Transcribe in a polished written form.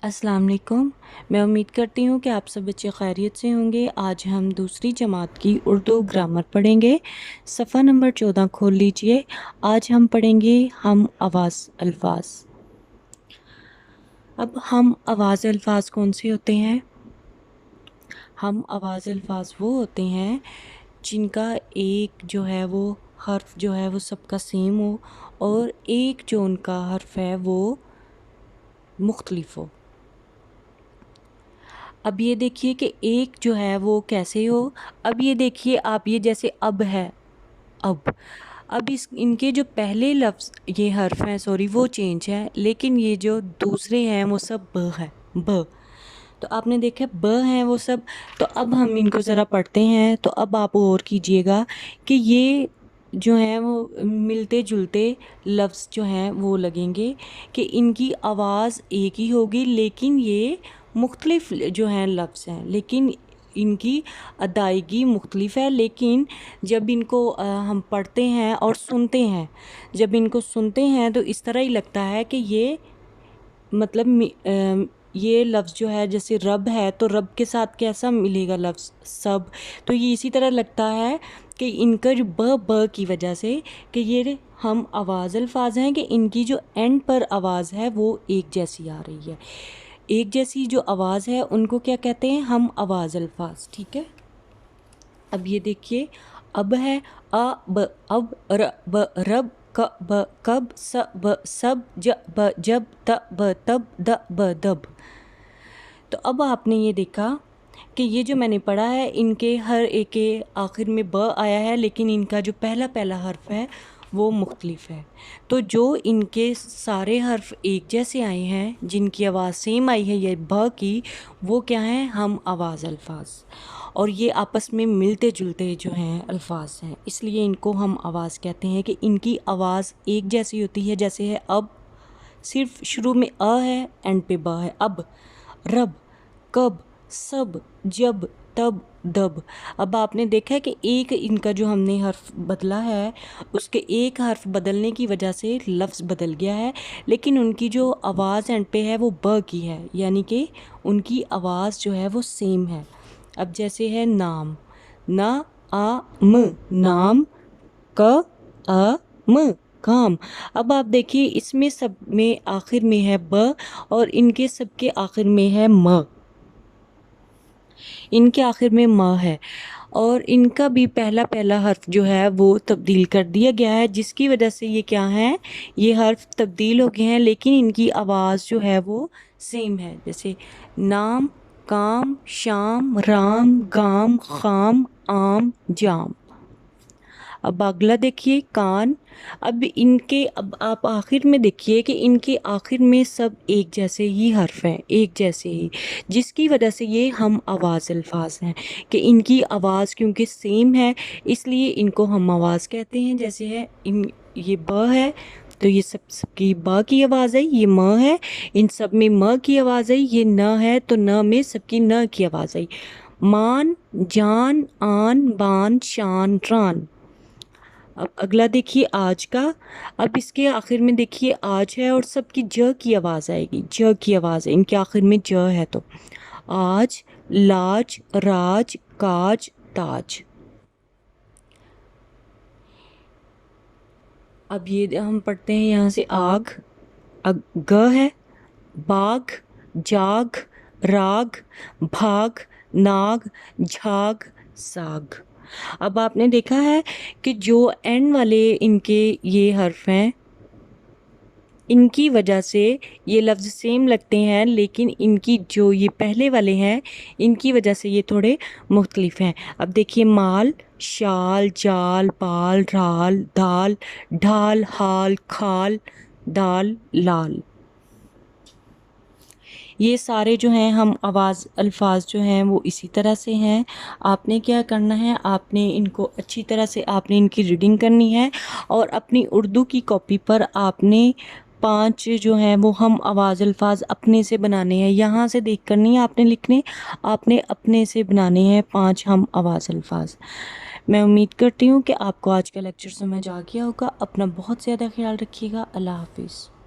अस्सलाम वालेकुम। मैं उम्मीद करती हूँ कि आप सब बच्चे खैरियत से होंगे। आज हम दूसरी जमात की उर्दू ग्रामर पढ़ेंगे। सफ़ा नंबर 14 खोल लीजिए। आज हम पढ़ेंगे हम आवाज़ अल्फाज। अब हम आवाज़ अल्फाज कौन से होते हैं? हम आवाज़ अल्फाज वो होते हैं जिनका एक जो है वो हर्फ जो है वो सबका सेम हो और एक जो उनका हर्फ है वो मुख्तलिफ हो। अब ये देखिए कि एक जो है वो कैसे हो। अब ये देखिए आप, ये जैसे अब है, अब इस इनके जो पहले लफ्ज़ ये हर्फ हैं, सॉरी, वो चेंज है, लेकिन ये जो दूसरे हैं वो सब ब है, ब। तो आपने देखा ब हैं वो सब। तो अब हम इनको ज़रा पढ़ते हैं। तो अब आप गौर कीजिएगा कि ये जो हैं वो मिलते जुलते लफ्ज़ जो हैं वो लगेंगे कि इनकी आवाज़ एक ही होगी, लेकिन ये मुख्तलिफ जो हैं लफ्ज़ हैं, लेकिन इनकी अदायगी मुख्तलिफ है। लेकिन जब इनको हम पढ़ते हैं और सुनते हैं, जब इनको सुनते हैं तो इस तरह ही लगता है कि ये मतलब ये लफ्ज़ जो है, जैसे रब है तो रब के साथ कैसा मिलेगा लफ्ज़ सब। तो ये इसी तरह लगता है कि इनका जो ब की वजह से कि ये हम आवाज़ अल्फाज हैं कि इनकी जो एंड पर आवाज़ है वो एक जैसी आ रही है। एक जैसी जो आवाज़ है उनको क्या कहते हैं? हम आवाज़ अल्फाज। ठीक है। अब ये देखिए, अब है अ ब अब र ब रब क ब कब स ब सब ज ब जब त ब तब द ब दब। तो अब आपने ये देखा कि ये जो मैंने पढ़ा है इनके हर एक के आखिर में ब आया है, लेकिन इनका जो पहला पहला हर्फ है वो मुख्तलिफ है। तो जो इनके सारे हर्फ एक जैसे आए हैं, जिनकी आवाज़ सेम आई है ये ब की, वो क्या हैं? हम आवाज़ अल्फाज। और ये आपस में मिलते जुलते जो हैं अल्फाज हैं, इसलिए इनको हम आवाज़ कहते हैं कि इनकी आवाज़ एक जैसी होती है। जैसे है अब, सिर्फ शुरू में अ है, एंड पे ब है। अब, रब, कब, सब, जब, तब, दब। अब आपने देखा है कि एक इनका जो हमने हर्फ बदला है, उसके एक हर्फ बदलने की वजह से लफ्ज़ बदल गया है, लेकिन उनकी जो आवाज़ एंड पे है वो ब की है, यानी कि उनकी आवाज़ जो है वो सेम है। अब जैसे है नाम, ना आ म, नाम, क अ म, काम। अब आप देखिए इसमें सब में आखिर में है ब और इनके सबके आखिर में है म, इनके आखिर में म है और इनका भी पहला पहला हर्फ जो है वो तब्दील कर दिया गया है, जिसकी वजह से ये क्या हैं, ये हर्फ तब्दील हो गए हैं, लेकिन इनकी आवाज़ जो है वो सेम है। जैसे नाम, काम, शाम, राम, गाम, खाम, आम, जाम। अब अगला देखिए कान। अब इनके, अब आप आखिर में देखिए कि इनके आखिर में सब एक जैसे ही हर्फ हैं, एक जैसे ही, जिसकी वजह से ये हम आवाज़ अल्फाज हैं कि इनकी आवाज़ क्योंकि सेम है इसलिए इनको हम आवाज़ कहते हैं। जैसे है इन, ये ब है तो ये सब सबकी ब की आवाज़ है, ये म है इन सब में म की आवाज़ आई, ये न है तो न में सबकी न की आवाज़ आई। मान, जान, आन, बान, शान, रान। अब अगला देखिए आज का। अब इसके आखिर में देखिए आज है और सबकी ज की आवाज़ आएगी, ज की आवाज़ है, इनके आखिर में ज है। तो आज, लाज, राज, काज, ताज। अब ये हम पढ़ते हैं यहाँ से आग, ग है, बाग, जाग, राग, भाग, नाग, झाग, साग। अब आपने देखा है कि जो एंड वाले इनके ये हर्फ हैं, इनकी वजह से ये लफ्ज़ सेम लगते हैं, लेकिन इनकी जो ये पहले वाले हैं इनकी वजह से ये थोड़े मुख्तलिफ हैं। अब देखिए माल, शाल, जाल, पाल, राल, दाल, ढाल, हाल, खाल, दाल, लाल। ये सारे जो हैं हम आवाज़ अल्फाज जो हैं वो इसी तरह से हैं। आपने क्या करना है, आपने इनको अच्छी तरह से आपने इनकी रीडिंग करनी है और अपनी उर्दू की कॉपी पर आपने 5 जो हैं वो हम आवाज़ अल्फाज अपने से बनाने हैं। यहाँ से देख कर नहीं आपने लिखने, आपने अपने से बनाने हैं 5 हम आवाज़ अल्फाज। मैं उम्मीद करती हूँ कि आपको आज का लेक्चर समझ आ गया होगा। अपना बहुत ज़्यादा ख्याल रखिएगा। अल्लाह हाफिज़।